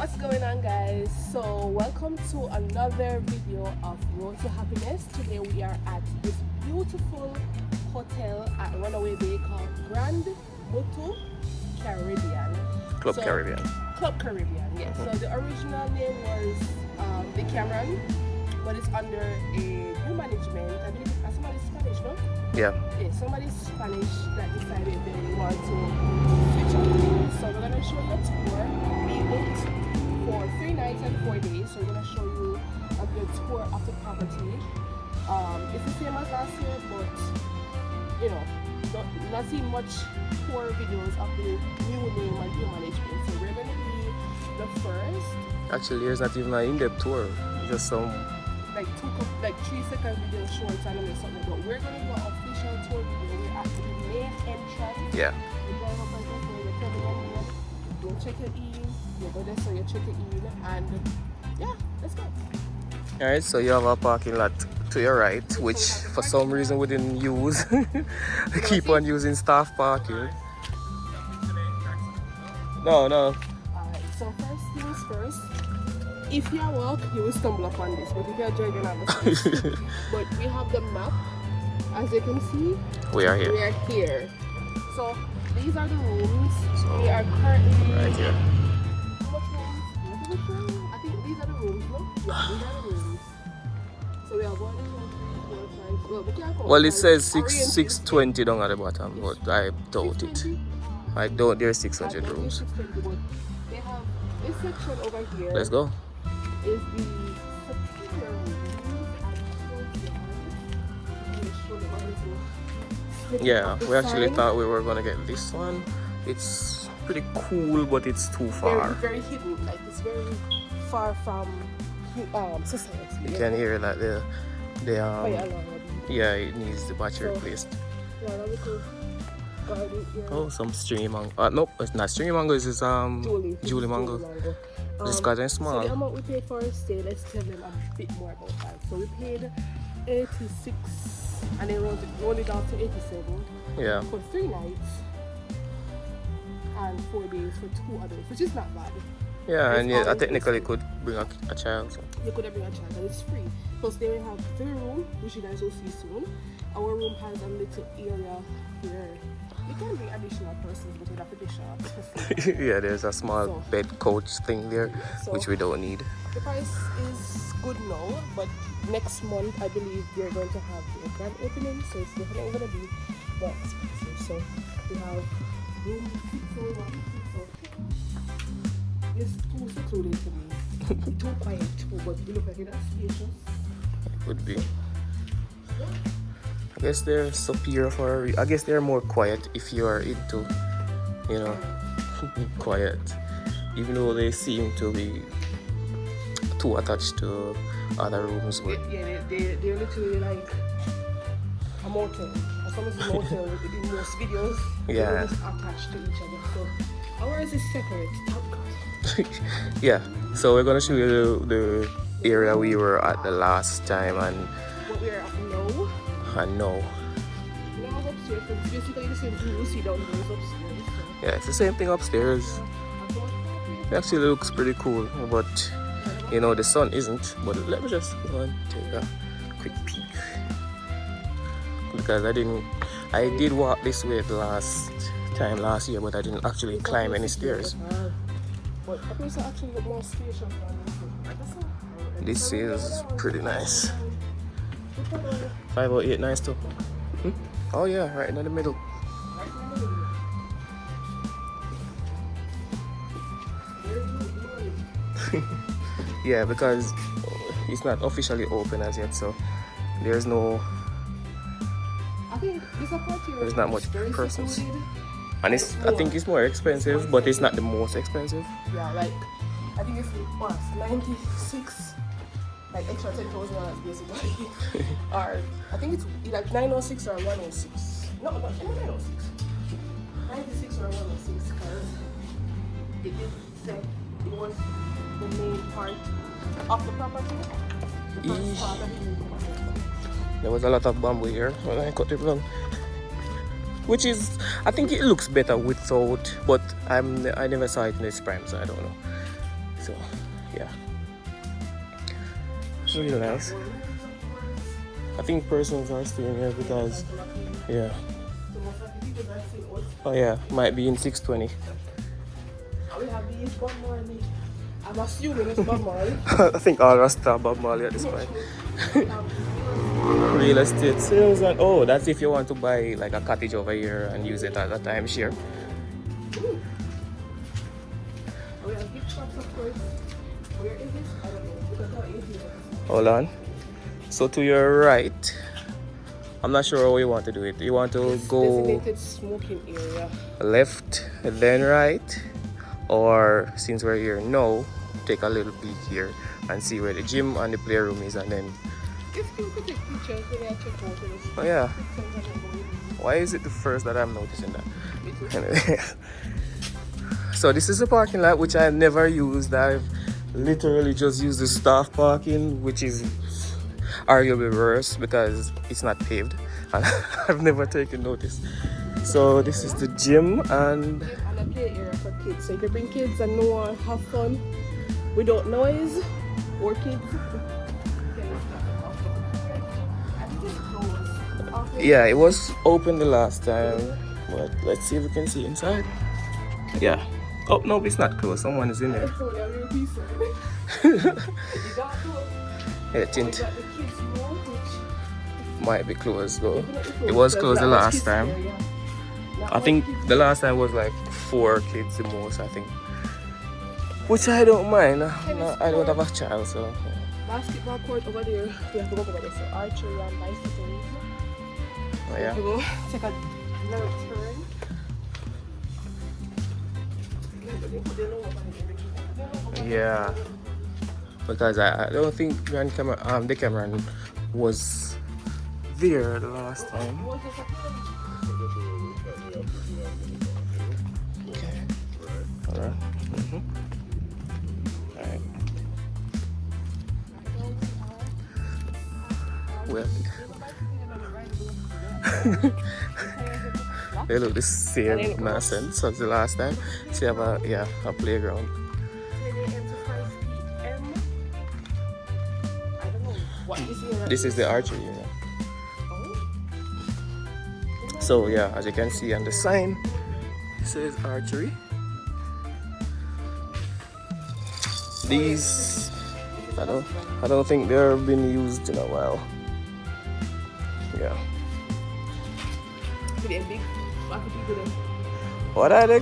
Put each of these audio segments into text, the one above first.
What's going on, guys? So welcome to another video of Road to Happiness. Today we are at this beautiful hotel at Runaway Bay called Grand Muthu Caribbean. Club Caribbean, yes. So the original name was the Cameron, but it's under a new management. I believe somebody's Spanish, no? Yeah, somebody's Spanish that decided they want to switch up. So we're gonna show you a tour. We booked for 3 nights and 4 days. So we're gonna show you a good tour of the property. It's the same as last year, but you know, not seeing much tour videos of the new name and new management. So we're gonna be the first. actually there's not even an in-depth tour, just some. Like 3-second video shorts and something, but we're gonna do an official tour video. We're at the main entrance. Yeah. You drive up and go for the terminal. You check it in. You go there, so you check it in, and yeah, let's go. Alright, so you have a parking lot to your right, which for some reason we didn't use. We keep on using staff parking. No. Alright, so first things first. If you walk, you will stumble upon this, but if you're driving on the street. But we have the map, as you can see. We are here. We are here. So these are the rooms. We are currently right here. How much rooms? I think these are the rooms, no? Yeah, these are the rooms. So we have 1, 2, 3, 4, 5. Well, we can't go. Well, it says 620 down at the bottom, but I doubt it. I doubt there's 600 rooms. 620, but they have this section over here. Let's go. Is the superior rooms. Yeah, we actually thought we were gonna get this one. It's pretty cool, but it's too far. Very hidden, like it's very far from society. You can hear that the Fire alarm. yeah, it needs the battery replaced. Yeah, that little garden here. Oh, some stringy mango. Nope, it's not stringy mango. This is Julie mango. This garden is small. So the amount we paid for our stay, let's tell them a bit more about that. So we paid 86, and then rolled it down to 87. Yeah. For 3 nights and 4 days for 2 adults, which is not bad. Yeah, It's and yeah, I always technically could bring a child. So. You could bring a child, and it's free. Plus, they will have 3 rooms, which you guys will see soon. Our room has a little area where you can bring additional persons, but you have to be sharp. Yeah, there's a small bed couch thing there, So, which we don't need. the price is good now, but next month I believe we're going to have the grand opening, so it's definitely going to be more expensive. So we have room 601, 602. It's too secluded for me. Too quiet too, but you look like it's spacious. It would be. I guess they're superior for. I guess they're more quiet if you are into, you know, quiet. Even though they seem to be too attached to other rooms. But Yeah, they're literally like a motel. As long as it's a motel, in most videos, Yeah. they're just attached to each other. So ours is separate. Thank God. yeah, so we're gonna show you the area we were at the last time and What we're at now. no. Now upstairs, so it's basically the same thing you see down here is upstairs. So. Yeah, it's the same thing upstairs. It actually looks pretty cool, but you know the sun isn't. But let me just go and take a quick peek because I did walk this way the last year, but I didn't actually climb any stairs. But I think it's actually look more spacious than This is pretty nice. 508 nice too. Oh yeah, right in the middle. Yeah, because it's not officially open as yet, so there's no. I think There's not much persons. secluded. And I think it's more expensive, but it's not the most expensive. Yeah, like I think it's what 96, like extra $10,000 basically. Or I think it's like 906 or 106. No, not 906. 96 or 106 because it did say it was the main part of the property. The first part of it. There was a lot of bamboo here when I cut it down. Which is, I think it looks better without, but I never saw it in its prime, so I don't know. So yeah, it's really nice. I think persons are staying here because yeah. Oh yeah, might be in 620. We have these Bob Marley. I'm assuming it's Bob Marley. I think all Rasta Bob Marley at this point. Real estate sales, and oh, that's if you want to buy like a cottage over here and use it as a timeshare. We have gift shops, of course. Where is it? I don't know. Because how easy it is. Hold on. So to your right, I'm not sure how you want to do it. You want to go Designated smoking area. left and then right, or since we're here now, take a little peek here and see where the gym and the playroom is, and then If you could take pictures when I check out this. oh yeah. Why is it the first that I'm noticing that? Anyway. So this is the parking lot which I've never used. I've literally just used the staff parking, which is arguably worse because it's not paved and I've never taken notice. So this is the gym and a play area for kids. So you can bring kids and no one have fun without noise or kids. yeah, it was open the last time, but let's see if we can see inside. Yeah. Oh no, it's not closed. Someone is in there. Yeah, tint might be closed though. It was closed the last time. I think the last time was like 4 kids the most, I think. Which I don't mind. I don't have a child, so. Basketball court over there. We have to go over there. So archery and bicycles. Oh yeah. We go take a little turn. Yeah. Because I don't think the Cameron was there the last time. Okay. Alright. Alright. Well. They look the same nonsense as the last time. So you have a playground. This is the archery unit. So yeah, as you can see on the sign, it says archery. These I don't think they've been used in a while. Yeah. What I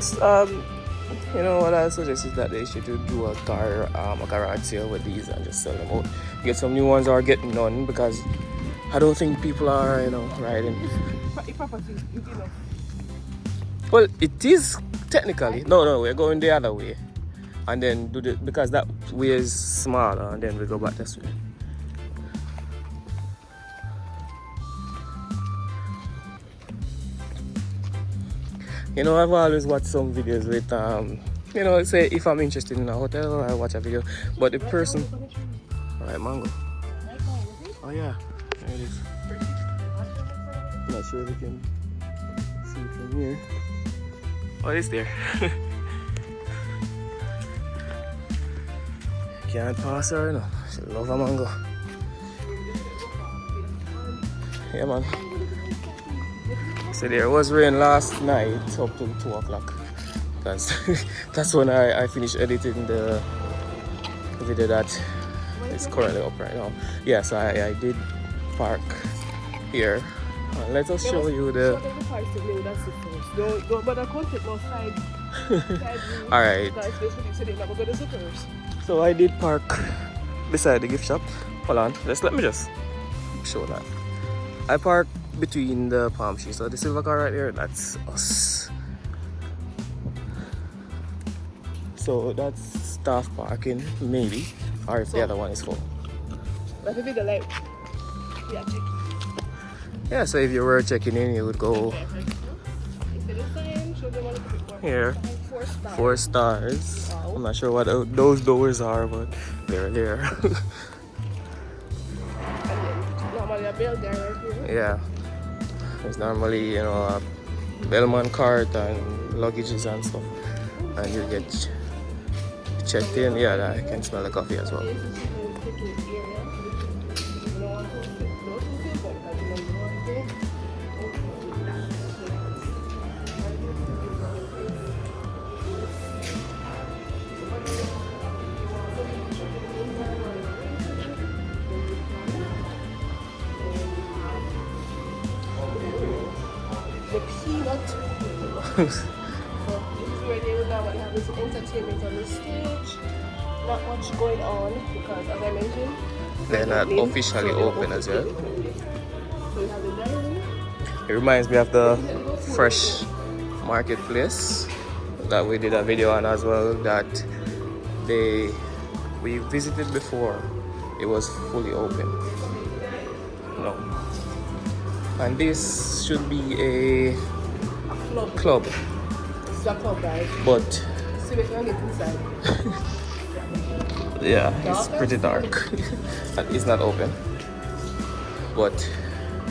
suggest is that they should do a garage sale with these and just sell them out. Get some new ones or get none, because I don't think people are, riding. Well, it is technically. No, we're going the other way. And then because that way is smaller, and then we go back this way. I've always watched some videos with, say if I'm interested in a hotel, I watch a video. But the person, alright, mango. Oh yeah, there it is. Not sure if you can see it from here. Oh, it's there. Can't pass her, no. She love a mango. Yeah, man. So there was rain last night up till 2 o'clock. That's when I finished editing the video that is currently up right now. Yes, I did park here. Let us show you the. Alright. So I did park beside the gift shop. Hold on, let me just show that. I parked between the palm trees. So the silver car right there, that's us. So that's staff parking, maybe, or if the other one is full. Yeah, so if you were checking in, you would go here. 4 stars. I'm not sure what those doors are, but they're there. Yeah. There's normally, a bellman cart and luggages and stuff. And you get checked in. Yeah, I can smell the coffee as well. The peanut. So this is where they would normally have this entertainment on the stage. Not much going on because, as I mentioned, They're not officially open as yet. So we have the dining. It reminds me of the fresh marketplace that we did a video on as well, that we visited before. It was fully open. No. And this should be a club. This is a club, guys. But See if we can get inside. yeah, it's pretty dark. And it's not open. But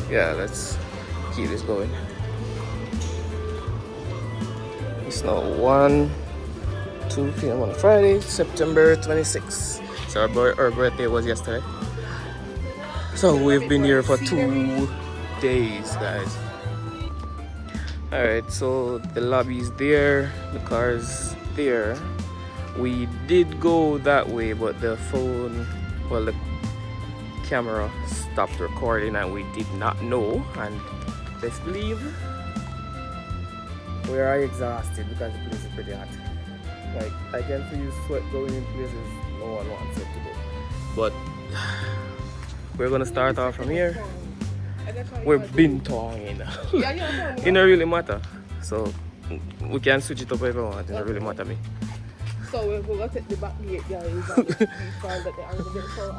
yeah, let's keep this going. It's now 2 p.m. on Friday, September 26th. So our birthday was yesterday. So we've been here for 2 days, guys. Alright, so the lobby's there, the car's there. We did go that way, but the camera stopped recording and we did not know. And let's leave. We are exhausted because the place is pretty hot. Like, I can feel sweat going in places no one wants it to go. But we're gonna start off from here. We're Bintong. It don't really matter. So we can switch it up if we want. It don't really matter me. So we're going to take the back gate, guys. And find that the angle bit. So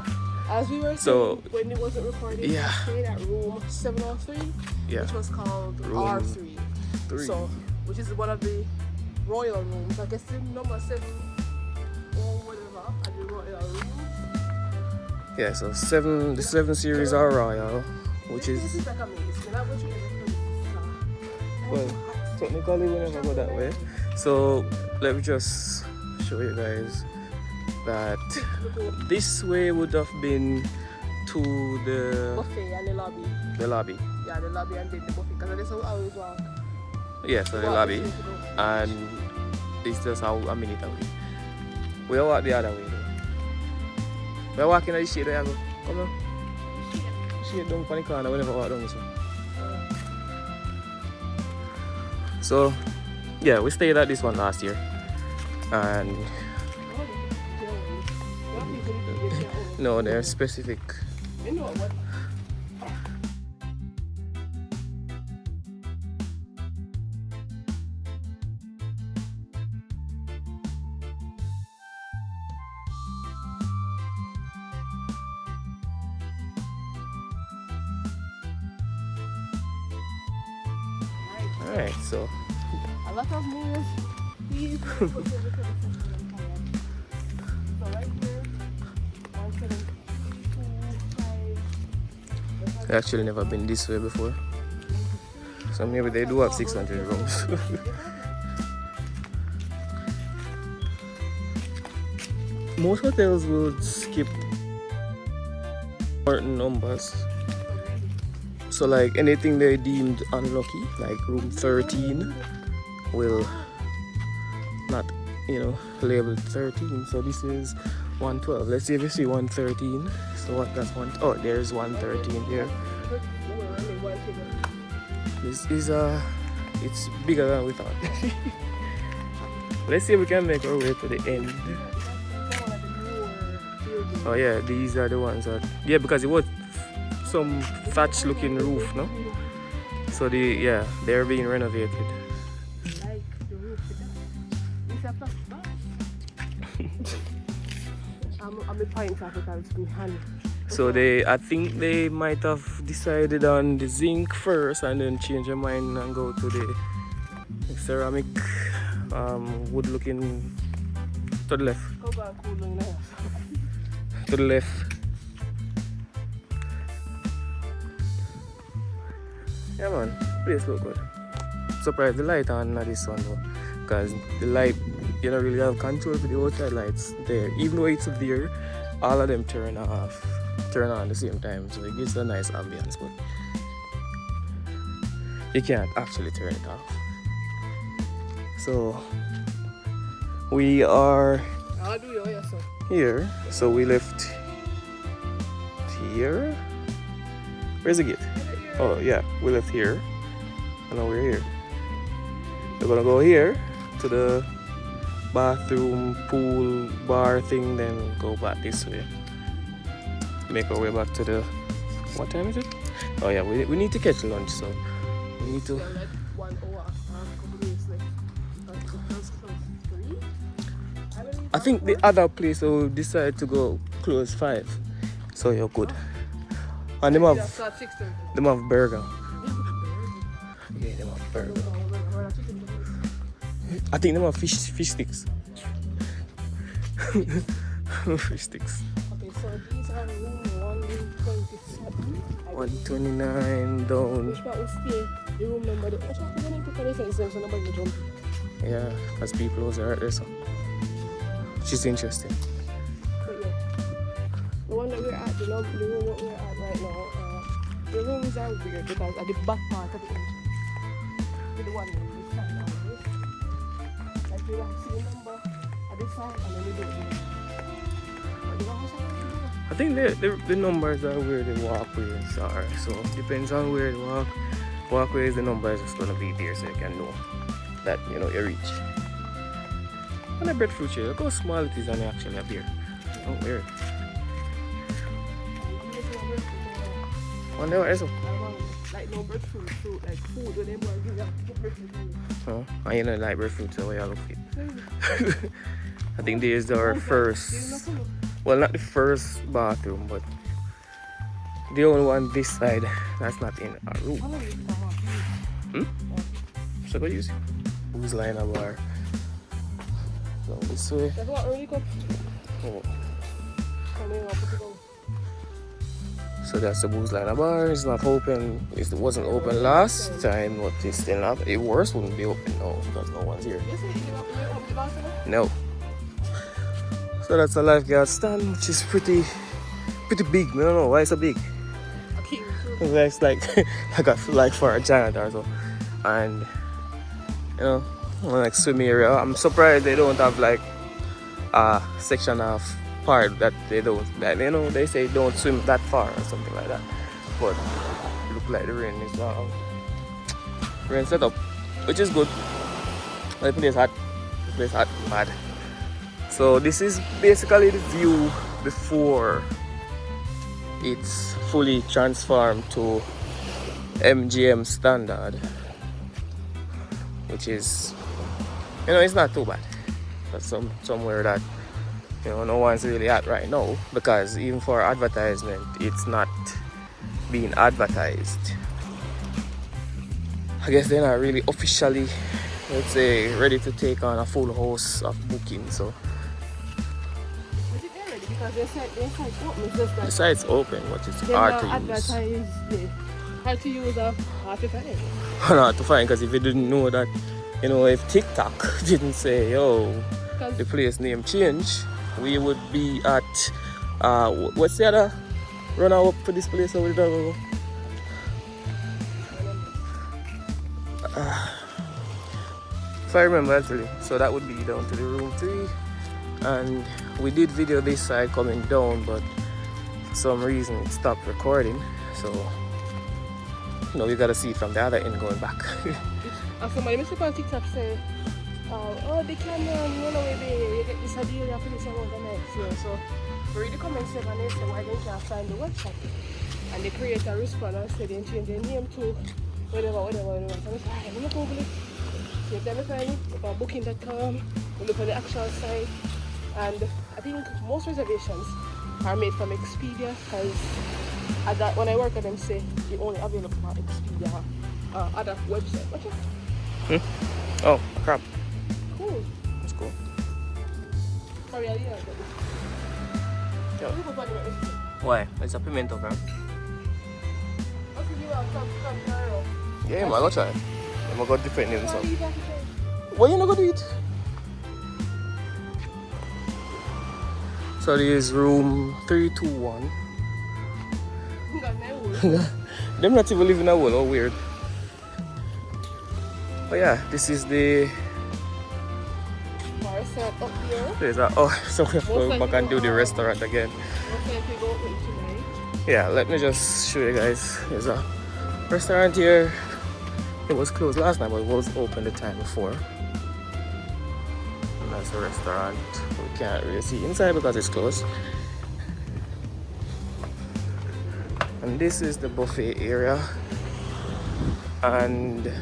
as we were saying, when it wasn't recording, we stayed at room 703, which was called room R3. So, which is one of the royal rooms. I guess the number 7 or whatever at the royal room. Yeah, so the 7 series are royal, which is like a maze. well, technically we never go that way. So let me just show you guys that this way would have been to the buffet and the lobby. The lobby. Yeah, the lobby and then the buffet. Because that's how I always walk. Yeah, so the lobby. And it's just how a minute away. We'll walk the other way though. We're walking at the shade there, go. Come on. Shade down on the corner, we never walk down this way. So, yeah, we stayed at this one last year. And no, they're specific. You know what? Alright, so a lot of moves. Please. So right here, 172.5. I've actually never been this way before. So maybe they do have 600 rooms. Most hotels would skip certain numbers. So like anything they deemed unlucky, like room 13 will not, labeled 13. So this is 112. Let's see if you see 113. So what that's one? Oh, there's 113 here. This is it's bigger than we thought. Let's see if we can make our way to the end. Oh yeah, these are the ones that because it was some thatch looking roof, no? So they're being renovated. Like the roof. It's a plus bar. I'm a pint of it, it's been handy. So I think they might have decided on the zinc first and then change their mind and go to the ceramic wood looking to the left. To the left. Yeah man, place look good. Surprised the light on this one though, because the light you don't really have control of the outside lights there. Even though it's there, all of them turn on at the same time, so it gives a nice ambience, but you can't actually turn it off. So we are here. So we left here. Where's the gate? Oh yeah, we left here, and now we're here. We're gonna go here to the bathroom, pool, bar thing, then go back this way. Make our way back to the... What time is it? Oh yeah, we need to catch lunch, so we need to... 1 hour, couple days left. I think the other place will decide to go close 5, so you're good. And them have burger. Yeah, them have burger. I think them have fish sticks. Fish sticks. Okay, so these are room 127. 129 down. Which part will stay? The room number. Which one are going to put in so nobody will jump? Yeah, as people also are there, so which is interesting. But yeah, the one that we're at, the room that we're at right now, the rooms are weird because at the back part of it, with the one this side and this, like we have see the number at this side and then we don't know. But the one side, I think the numbers are where the walkways are, so depends on where the walkways, the number is just gonna be there, so you can know that you reach. And a breadfruit tree, look how small it is and actually a beer. Oh, weird. One there, so. like no breadfruit, fruit, like food, when they want to give you breadfruit. Oh, I ain't like breadfruit, so I look it. I think this is our first, well, not the first bathroom, but the only one this side that's not in our room. So go use it. Who's lying a bar? So this way. That's what early cup. Oh. So that's the booze line bar. It's not open. It wasn't open last time, but it's still not. It worse wouldn't be open now because no one's here. No. So that's a lifeguard stand, which is pretty big. I don't know why it's so big. It's like for a janitor or so. And like swim area. I'm surprised they don't have like a section of part that they don't, they say don't swim that far or something like that. But it look like the rain is rain set up, which is good. The place hot. The place hot mad. So this is basically the view before it's fully transformed to MGM standard, which is, it's not too bad. That's somewhere that no one's really at right now, because even for advertisement it's not being advertised. I guess they're not really officially, let's say, ready to take on a full house of bookings. So because they said open, it's just that the site's open, but it's hard to use. Hard to use or hard to find. Hard to find, because if you didn't know that, if TikTok didn't say, the place name change, we would be at what's the other run up for this place over there? If I remember actually. So that would be down to the room 3, and we did video this side coming down, but for some reason it stopped recording, so we gotta see it from the other end going back. And somebody must on TikTok say, they can run away there, you get this idea for this amount of next year. So we read the comments and they say why they can't find the website. And the creator respond and say they change their name to whatever. So I said, I'm not Google it. So if they find it, look at booking.com, we look at the actual site. And I think most reservations are made from Expedia, because when I work at them, say they only available on Expedia or other website. Okay. Oh, crap. Cool. That's cool. Sorry, I didn't Yeah. Why? It's a pimento, bro. Yeah, man, go try. I'm gonna go different names. So. Why you not gonna do it? So this is room 321. Them not even living in a wall, how weird. But yeah, this is the Restaurant up here. there's a, so we have to go back and do the restaurant again. Yeah, let me just show you guys. There's a restaurant here. It was closed last night, but it was open the time before. And that's the restaurant. We can't really see inside because it's closed. And this is the buffet area. And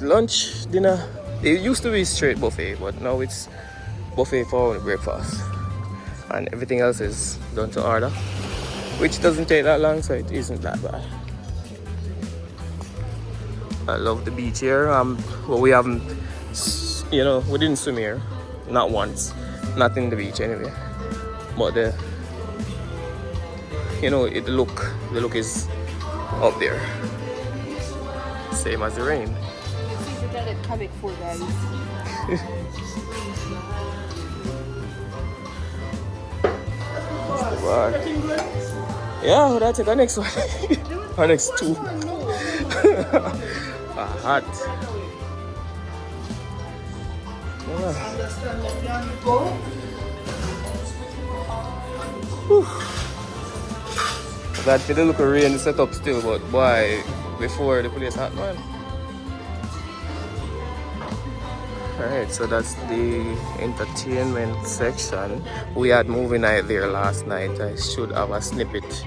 lunch, dinner, it used to be straight buffet, but now it's buffet for breakfast. And everything else is done to order, which doesn't take that long, so it isn't that bad. I love the beach here. Well, we haven't, you know, we didn't swim here, not once, not in the beach anyway. But the, you know, the look is up there, same as the rain. Comic for guys. Yeah, we'll take our next one. Our next two. Hot. That didn't look a rain set up still, but boy, before the place hot, man. Alright, so that's the entertainment section. We had movie night there last night. I should have a snippet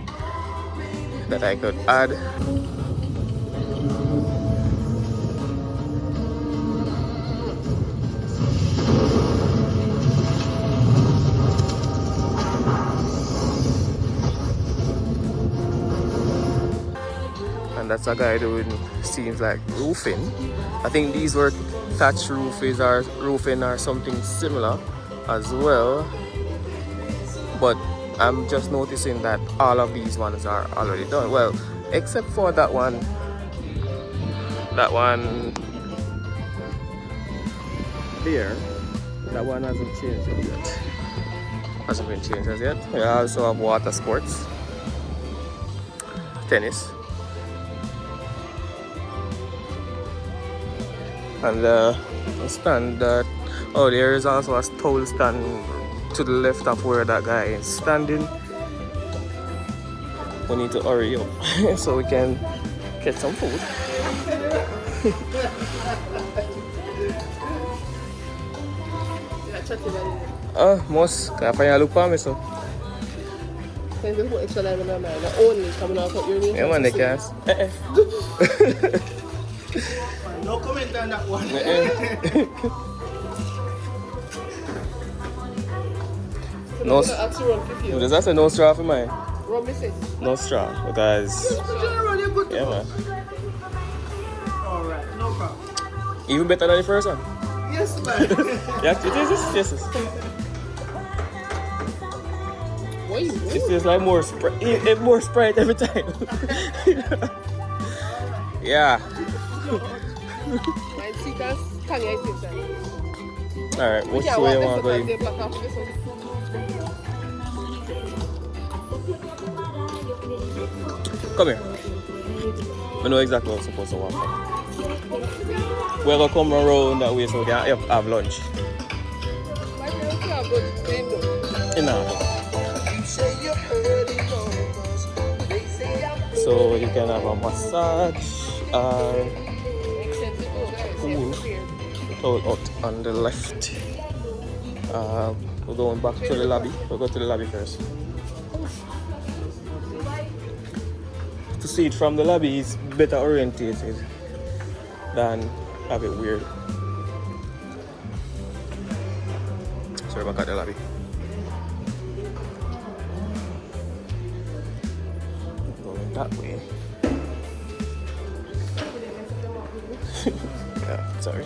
that I could add. And that's a guy doing seems like roofing. I think these were thatch roofing or something similar as well, but I'm just noticing that all of these ones are already done, well, except for that one there. That one hasn't changed yet, hasn't been changed as yet. We also have water sports, tennis, and stand that, oh, there is also a towel stand to the left of where that guy is standing. We need to hurry up so we can get some food. Most kaya pa niya lupa me so. Yeah man, they can. No comment on that one. No, does that say no straw for mine? No straw, because yeah man. Alright, no problem. Even better than the first one. Yes, man. Yeah, it is. Yes. It feels like more Sprite every time. Yeah. Alright, which way you want to go? Come here. I know exactly what I'm supposed to walk. We're going to come around that way so we can have lunch. So you can have a massage or pool out on the left. We're going back to the lobby. We'll go to the lobby first. To see it from the lobby is better orientated than have it weird. So we're back at the lobby. Going that way. Yeah, sorry.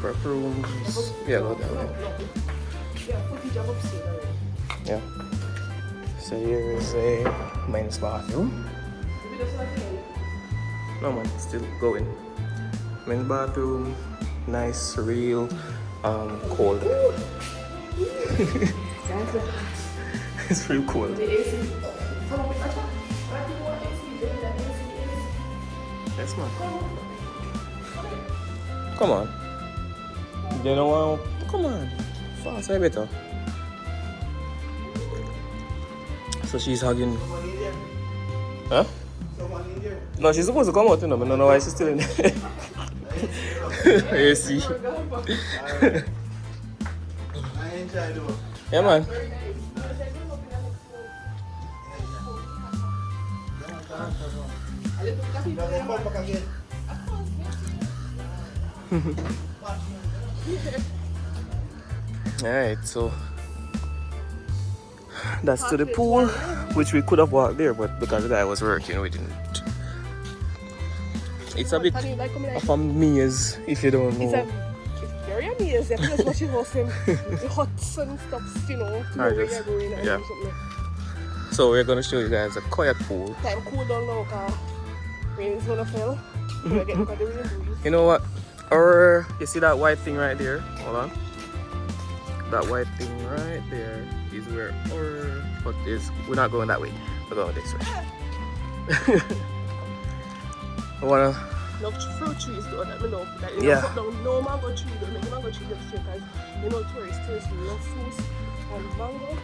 Prep rooms. Yeah, go that way. Yeah. So here is a men's bathroom. No man, still going. Men's bathroom, nice, real, cold. It's real cold. Yes, man. Come on. You know what? Come on. Fast, I better. So she's hugging. Huh? No, she's supposed to come out, you know, but I don't know why she's still in there. You see? Yeah, man. Alright, so that's to the pool, which we could have walked there, but because the guy was working, we didn't. It's a bit of a maze if you don't know. It's very amazing. I'm just watching the huts and stuff, you know, to know where you're going and yeah. something. So we're going to show you guys a quiet pool. Time cool down now because rain is going to fall. We're getting the rain breeze. You know what? Or you see that white thing right there? Hold on. That white thing right there is where our hut is. We're not going that way. We're going this way. I wanna. Love fruit trees though, that me love. Like, you Yeah. know, cut down no mango tree, don't make the mango tree look straight because you know tourists love fruits and mango,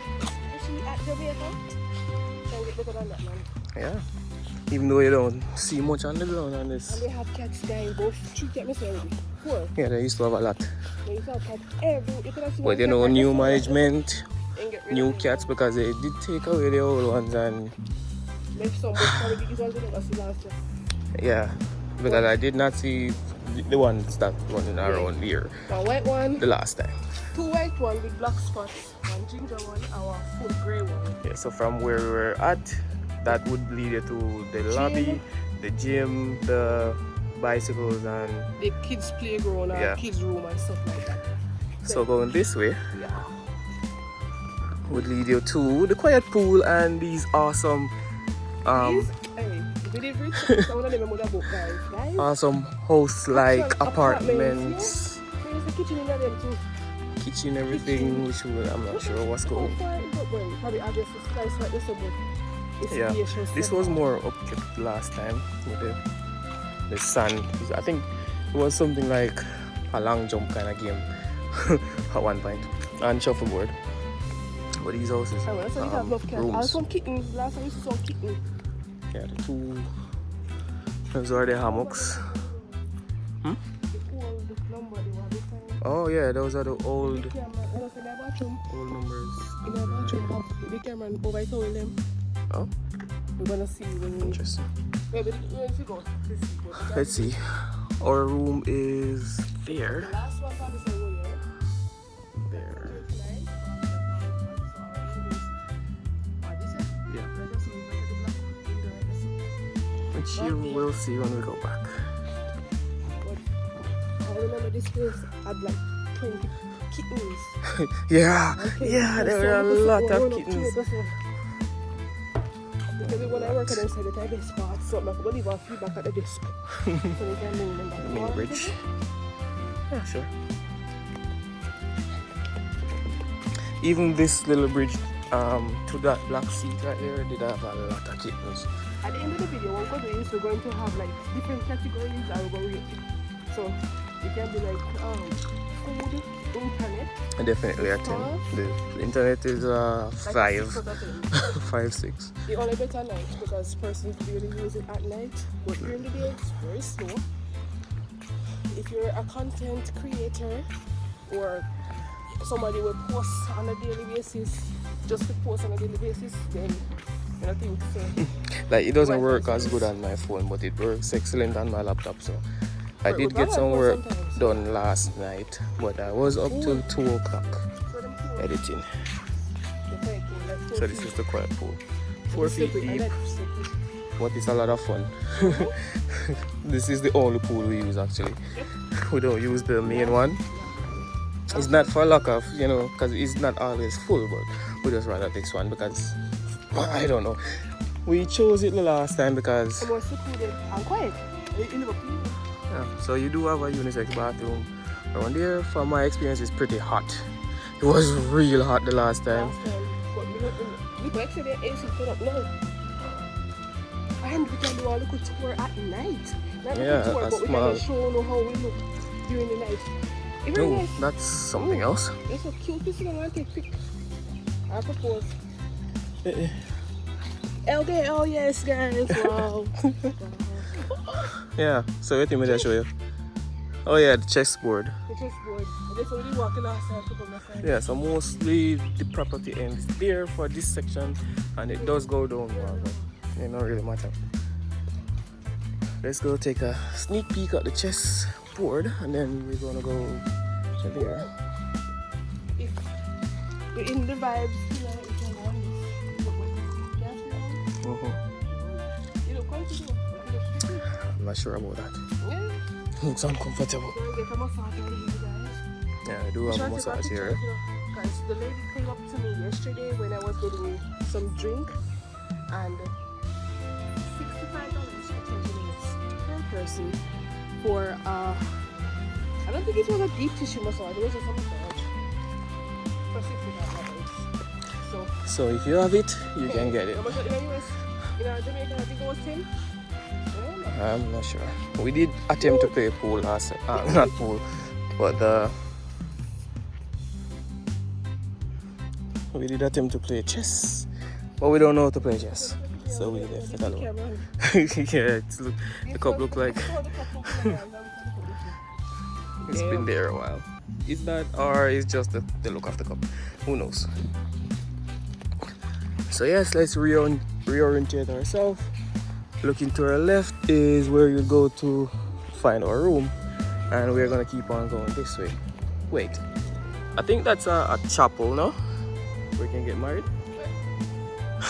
especially at Jamaica. Can get better than that, man. Yeah. Even though you don't see much on the ground on this. And they have cats dying, both 3 cats already. 4. Yeah, they used to have a lot. They used to have cats every. You could have seen But you one know, cat new like that. management, And get rid new of them. cats because they did take away the old ones and Left some, but probably these ones we never see last year. yeah. Because I did not see the ones that running around here One white one, the last time. 2 white one with black spots, 1 ginger one, our full grey one. Yeah, so from where we were at, that would lead you to the lobby, the gym, the bicycles, and The kids' playground, Yeah. kids' room and stuff like that. so going this way Yeah. would lead you to the quiet pool and these awesome These, hey, we did reach some of them mother book, guys. awesome house-like Actual apartments, There's a kitchen in there too. kitchen, everything, which I'm not sure what's How going. far is it going? Probably address this price like this, but it's Yeah, spacious. this was more upkept last time with the sand. I think it was something like a long jump kind of game at one point, and shuffleboard. But these houses, Oh, that's why you have enough cats. I rooms. have some kittens. Last time I used to see some kittens. Yeah, the 2. Those are the hammocks. The old number they were different. Oh yeah, those are the old Camera, and also in their bathroom. numbers. In their bathroom, have the camera and over it all them. Oh, We're gonna see when we. interesting. Maybe if you go to see. But Let's see. Our room is there. the last one probably say, oh yeah. There. Yeah. Which you will see when we go back. I remember this place had like 20 kittens. Yeah, yeah, there were a lot of kittens. Because when I work at them, said that I best part, so I could leave our feedback at the desk. So we can move them back. Main bridge. Yeah, sure. Even this little bridge to that black seat right there did have a lot of kittens. At the end of the video, what we're going to do is we're going to have like different categories and we're going to rate it. So it can be like food, internet. I definitely a 10. The internet is Like 5, 6 out of 10. 5, 6. It only better at night because persons really use it at night, but during the day it's very slow. If you're a content creator or somebody will post on a daily basis, just to post on a daily basis, then I don't think so. Like it doesn't Wi-Fi work as service. good on my phone, but it works excellent on my laptop. So I Work did with get my some laptop work sometimes. done last night, but I was up till 2 o'clock So them pool, editing. the very cool, like 4 So this feet. is the quiet pool. 4 feet Slippery, I deep, like slippery. but it's a lot of fun. This is the only pool we use actually. We don't use the main one. It's not for lack of, you know, because it's not always full, but we just rather this one because, I don't know. We chose it the last time because, I'm more secluded and quiet. In the pool. yeah, so you do have a unisex bathroom, Around there, from my experience, it's pretty hot. It was real hot the last time. But we go actually the AC put up now. And we can do a little tour at night. Not Yeah, a tour, a but we small- can show you how we look during the night. It's very No, nice. that's something else. It's so cute. This is going to take pic. I propose. Okay, oh yes, guys. Wow. Yeah, so what thing did I show you? Oh yeah, the chessboard. The chessboard. I just only walking last time to come outside. Yeah, so mostly the property ends there for this section, and it does go down more, but it don't really matter. Let's go take a sneak peek at the chessboard, and then we're gonna go to there. If you're in the vibes, you know, it's a nice. You look comfortable. You look pretty. I'm not sure about that. Yeah. Looks uncomfortable. We're going to get a massage on you guys. Yeah, I do have a massage here. Because the lady came up to me yesterday when I was getting some drink, and $65 for 20 minutes per person for I don't think it was a deep tissue massage, it was just a massage for $65. So if you have it, you can get it. How much in the US? In Jamaica, I think it was 10. I'm not sure. We did attempt to play pool last not pool, but we did attempt to play chess, but we don't know how to play chess, so we left it alone. Yeah, the cup look like it's been there a while. Is that, or is just the look of the cup? Who knows? So yes, let's reorientate ourselves. Looking to our left is where you go to find our room, and we're gonna keep on going this way. Wait, I think that's a chapel, no? We can get married.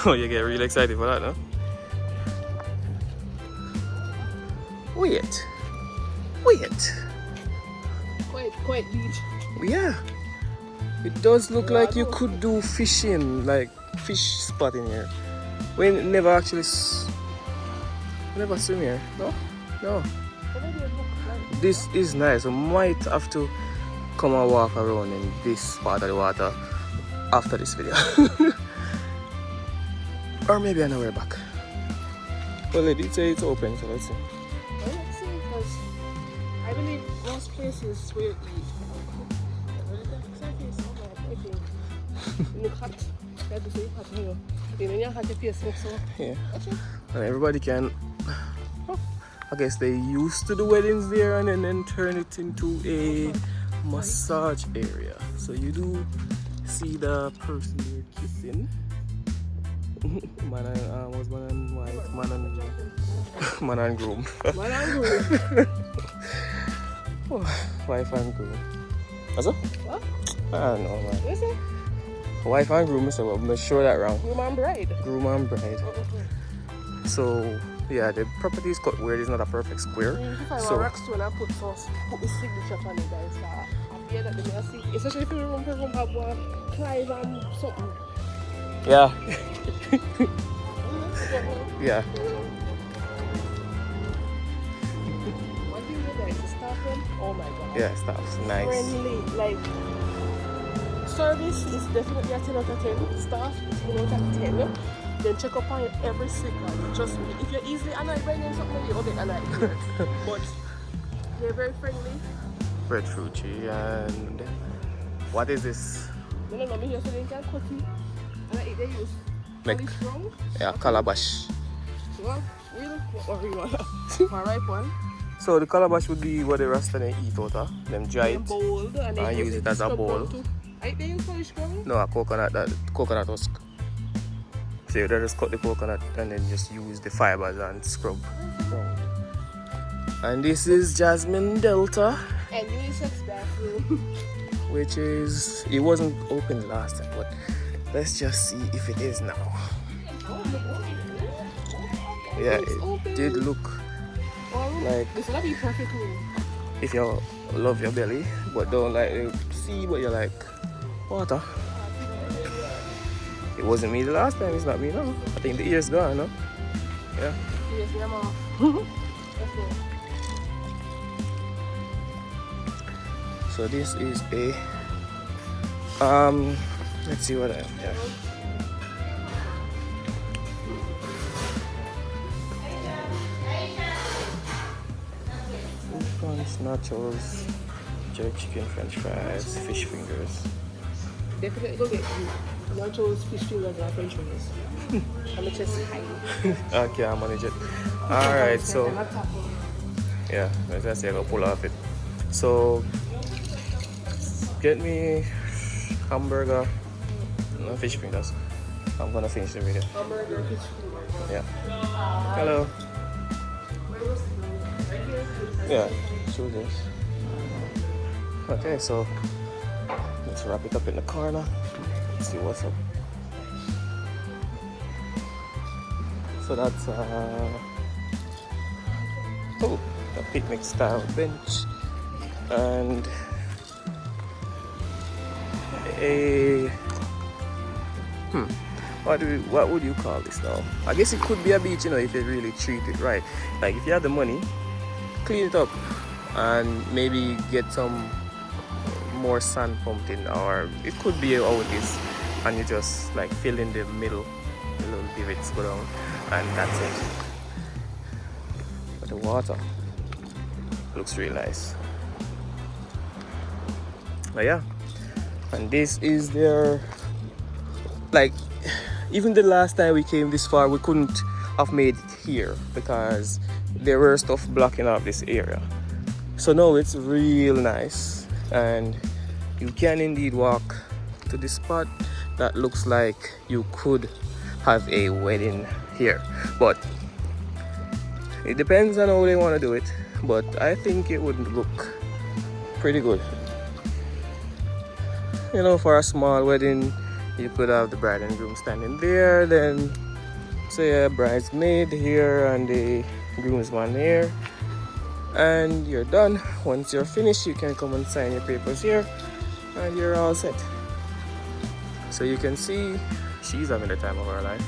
Oh, you get really excited for that, no? Wait. Quite beach. Yeah, it does look like you could do fishing, like fish spot in here. We never actually never swim here. No. This is nice. We might have to come and walk around in this part of the water after this video. Or maybe on our way back. Well, they did say it's open, so let's see. Well, let's see, because I believe most places where you eat. Look hot. Yeah. And everybody can. I guess they used to the weddings there and then turn it into a massage area. So you do see the person you're kissing. Man and husband and wife, man and groom. Man and groom. Wife and groom. What's up? What? I don't know, man. What's that? Wife and groom, so I'm not sure that wrong. Groom and bride. Groom and bride. So yeah, the property is cut weird. It's not a perfect square. If I So were Rockstone, I put the signature on it, guys. I'm here that they may see. Especially if you room have one Clive and something. yeah. Yeah. What do you look like? The staff room? Oh my god. Yeah, stuff's nice. Friendly. Like, service is definitely a 10 out of 10. Staff, 10 out of 10. Then check up on you every second. Trust me. If you're easily annoyed by them, something, you'll get annoyed here. But they're very friendly. Breadfruity and what is this? No, me here so they can cut it. And I eat they use. Make- Polish strong. Yeah, calabash. Well, really? What you want? My right one. So the calabash would be what the Rasta they eat out of. Them dry They're it. bold and they use it as a scrub bowl. down too. I they use Polish strong. No, a coconut husk. So you just cut the coconut and then just use the fibers and scrub. And this is Jasmine Delta, And unisex bathroom. which is, it wasn't open last time, but let's just see if it is now. Yeah, it did look like, This will be perfect room. if you love your belly but don't like the sea, but you're like water. It wasn't me the last time, it's not me now. I think the ear's gone, no? Yeah. Yes, I'm off. Let's go. So this is a let's see what I have here. Prawns, nachos, jerk chicken, french fries, fish fingers. Definitely go get nachos, fish fingers, and french fries. I'm just high. Okay, I'll manage it. Alright, so yeah, as I said, I'll pull off it. So get me hamburger, no fish fingers. I'm gonna finish the video. Hamburger, fish fingers. Yeah. Hello. Yeah, sure this. Okay, so let's wrap it up in the corner. Let's see what's up. So that's oh, a picnic style bench and a what would you call this now? I guess it could be a beach, you know, if you really treat it right. Like if you have the money, clean it up and maybe get some more sand pumped in, or it could be how it is and you just like fill in the middle, the little divots go down, and that's it. But the water looks really nice. But yeah, and this is their, like, even the last time we came this far we couldn't have made it here because there were stuff blocking off this area. So now it's real nice and you can indeed walk to this spot that looks like you could have a wedding here, but it depends on how they want to do it. But I think it would look pretty good, you know. For a small wedding you could have the bride and groom standing there, then say a bridesmaid here and the groomsman here, and you're done. Once you're finished you can come and sign your papers here and you're all set. So you can see she's having the time of her life,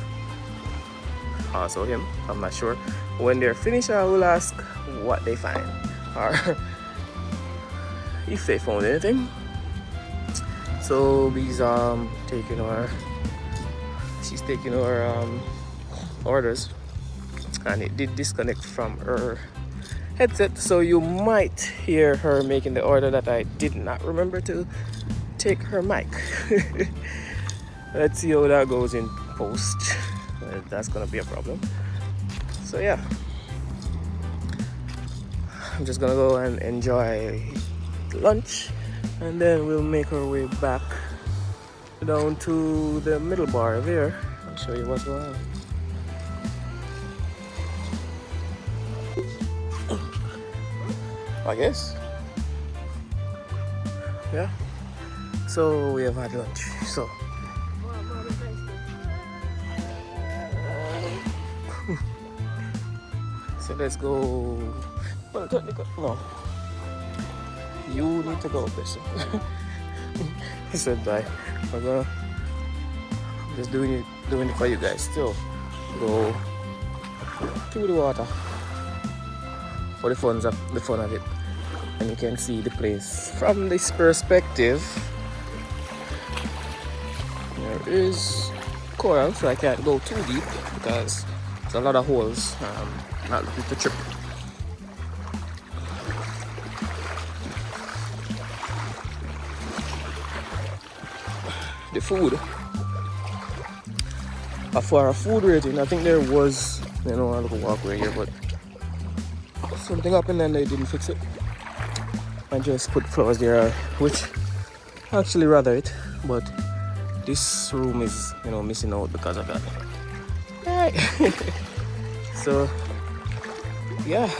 also him, I'm not sure. When they're finished I will ask what they find or if they found anything. So she's taking her orders, and it did disconnect from her headset, so you might hear her making the order that I did not remember to take her mic. Let's see how that goes in post. That's gonna be a problem. So yeah, I'm just gonna go and enjoy lunch, and then we'll make our way back down to the middle bar there. I'll show you what's going on. I guess. Yeah. So we have had lunch. So so let's go. Well, no. You need to go, person. He said bye. I'm just doing it for you guys. Still go through the water for the fun of it, and you can see the place from this perspective. There is coral, so I can't go too deep because there's a lot of holes. Not looking to trip. The food. For a food rating, I think there was, a little walkway here, but something happened and they didn't fix it. I just put flowers there, which I actually rather it, but this room is, missing out because of that. Alright. So, yeah.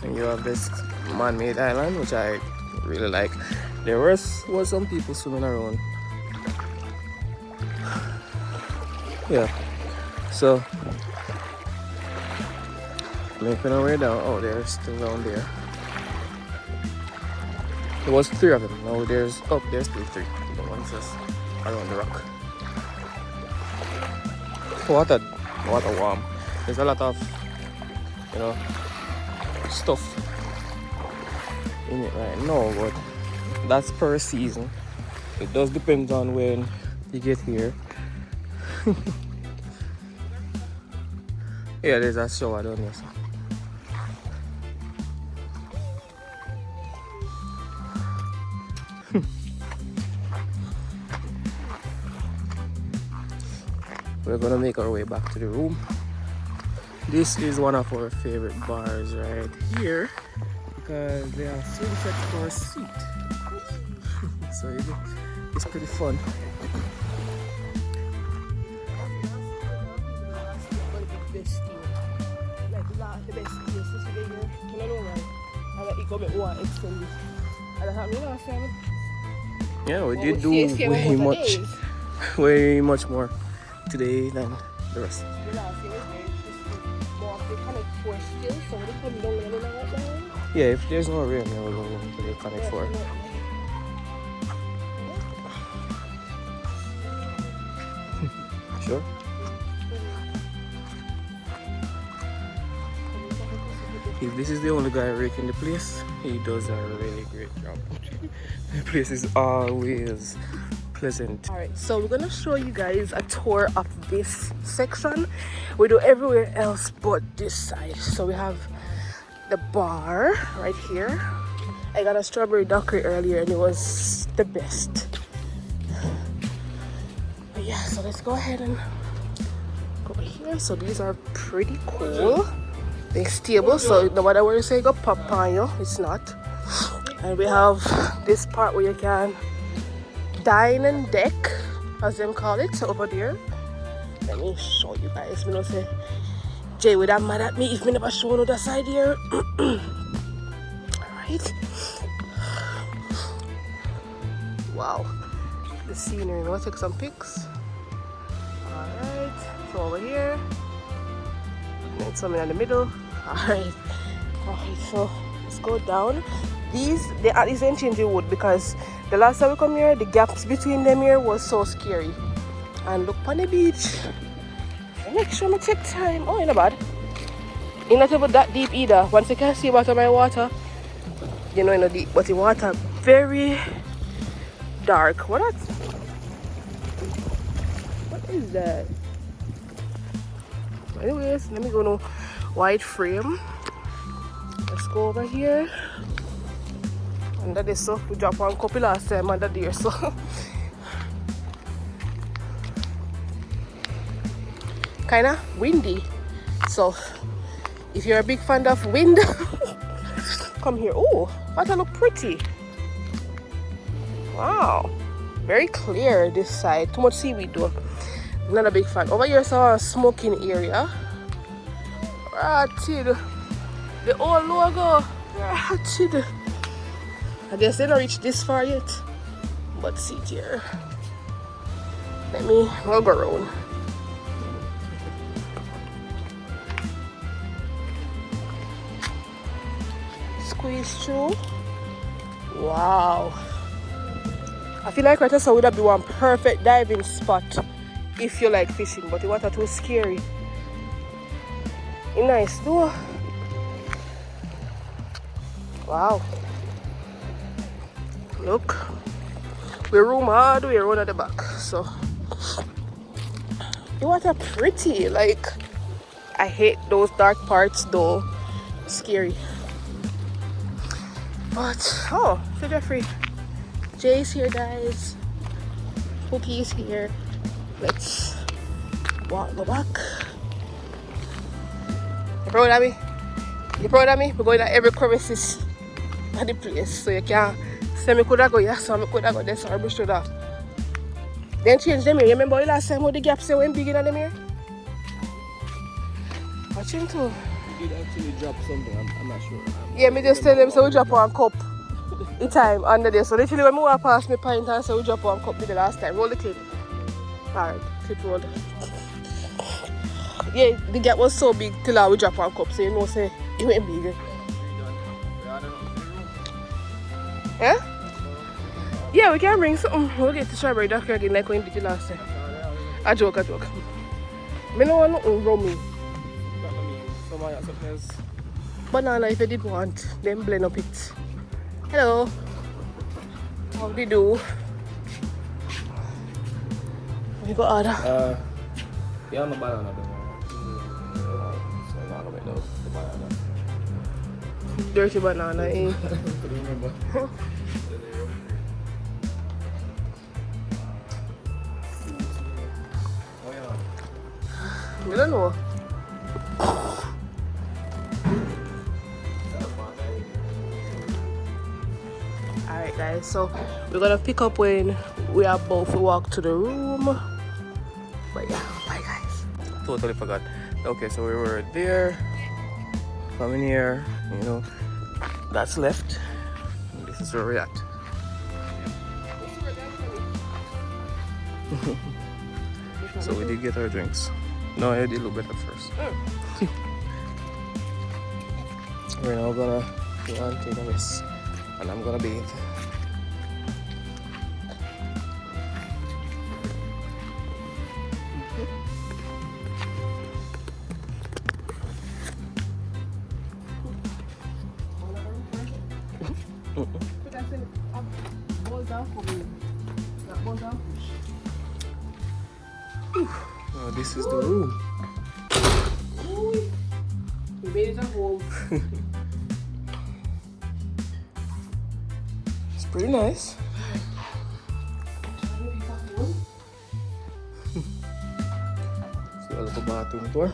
And you have this man-made island, which I really like. There was some people swimming around. Yeah. So making our way down. Oh, they're still down there. There was 3 of them. Now there's still 3. The one's just around the rock. Water warm. There's a lot of stuff in it right now, but that's per season. It does depend on when you get here. Yeah, there's a shower down here. So. We're gonna make our way back to the room. This is one of our favorite bars right here because they have swing sets for a seat. So it's pretty fun. Yeah, we did do way much more today than the rest. Yeah, if there's no rain, then we'll go to the Connect 4. Sure? If this is the only guy raking the place, he does a really great job. The place is always pleasant. Alright, so we're gonna show you guys a tour of this section. We do everywhere else but this side. So we have the bar right here. I got a strawberry daiquiri earlier and it was the best. But yeah, so let's go ahead and go over here. So these are pretty cool. They're stable, so no matter where you say go pop on you, it's not. And we have this part where you can dine and deck, as them call it, over there. Let me show you guys. Me don't say Jay would have mad at me if me never show another side here. Alright. Wow. The scenery. I'm gonna take some pics. Alright. So over here. Need some in the middle. Alright. Alright, so let's go down. They at least ain't changing wood because the last time we come here, the gaps between them here was so scary. And look on the beach. Make sure I check time. Oh, not bad. It's not even that deep either. Once you can see about my water, you know, deep, but the water very dark. What is that? Anyways, let me go to white frame. Let's go over here. Under this, so we drop one couple last time under there, so kinda windy. So if you're a big fan of wind, come here. Oh, water look pretty. Wow, very clear this side. Too much seaweed though. Not a big fan. Over here, saw a smoking area. Ratted. The old logo. Ratted. I guess they don't reach this far yet. But see here. I'll go around. Squeeze through. Wow. I feel like right now would be one perfect diving spot if you like fishing, but the water too scary. It's nice though. Wow. Look. We room all the way around at the back. So the water pretty. Like, I hate those dark parts though. Scary. But oh, so Jeffrey. Jay's here, guys. Pookie's here. Let's go back. You proud of me? You proud of me? We're going to every crevices at the place. So you can say me could have go here, so I could have go there, so I brush it off. Then change them here. You remember the last time how the gaps went big in them here? Watch him too. You did actually drop something, I'm not sure. Yeah, me just tell them so we drop one cup. The time under there. So literally when we walk past me pint and so we drop one cup the last time. Roll the clip. Alright, clip rolled. Yeah, the gap was so big till we drop one cup, so you know say it went big. Yeah? Yeah, we can bring something. We'll get the strawberry daiquiri again like we did the last time. A joke. I don't want nothing rummy. Banana if you did want, then blend up it. Hello. How do you do? You got order? Yeah, I'm a banana. So I'm not gonna make the banana. Dirty banana, eh? Couldn't remember. Oh yeah. We don't know. Alright guys, so we're gonna pick up when we are about to walk to the room. But yeah, bye guys. Totally forgot. Okay, so we were there. Coming here, you know. That's left. And this is where we're at. So we did get our drinks. No, I did a little bit at first. We're now gonna go and take a rest. And I'm gonna bathe. Oh, this is the room. We made it at home. It's pretty nice. See a little bathroom tour.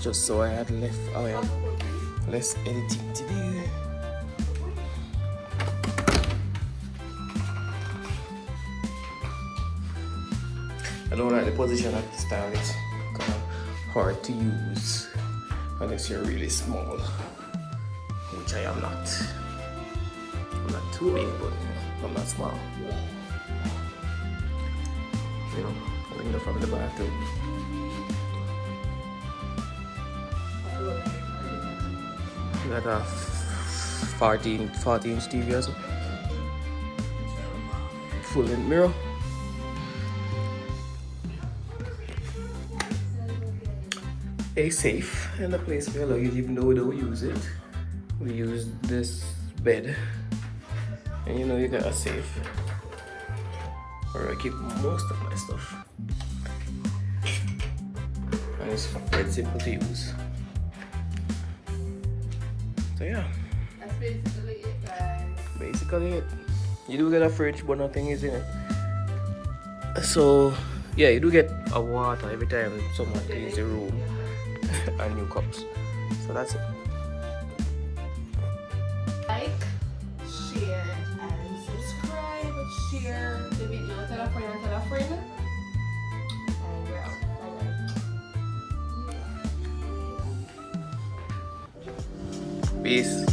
Just so I had less editing to do. I don't like the position of the style. It's kind of hard to use unless you're really small, which I am not. I'm not too big, but I'm not small. You know, window from the bathroom. Got a 14-inch TV as well. Full length mirror. A safe and a place for your luggage, even though we don't use it. We use this bed, and you know you got a safe where I keep most of my stuff, and it's quite simple to use. So yeah, That's basically it, guys. basically it. You do get a fridge, but nothing is in it. So yeah, you do get a water every time someone cleans the room. And new cups. So that's it. Like, share, and subscribe. Share the video. Tell a friend and tell a friend. And we're out. Bye-bye. Peace.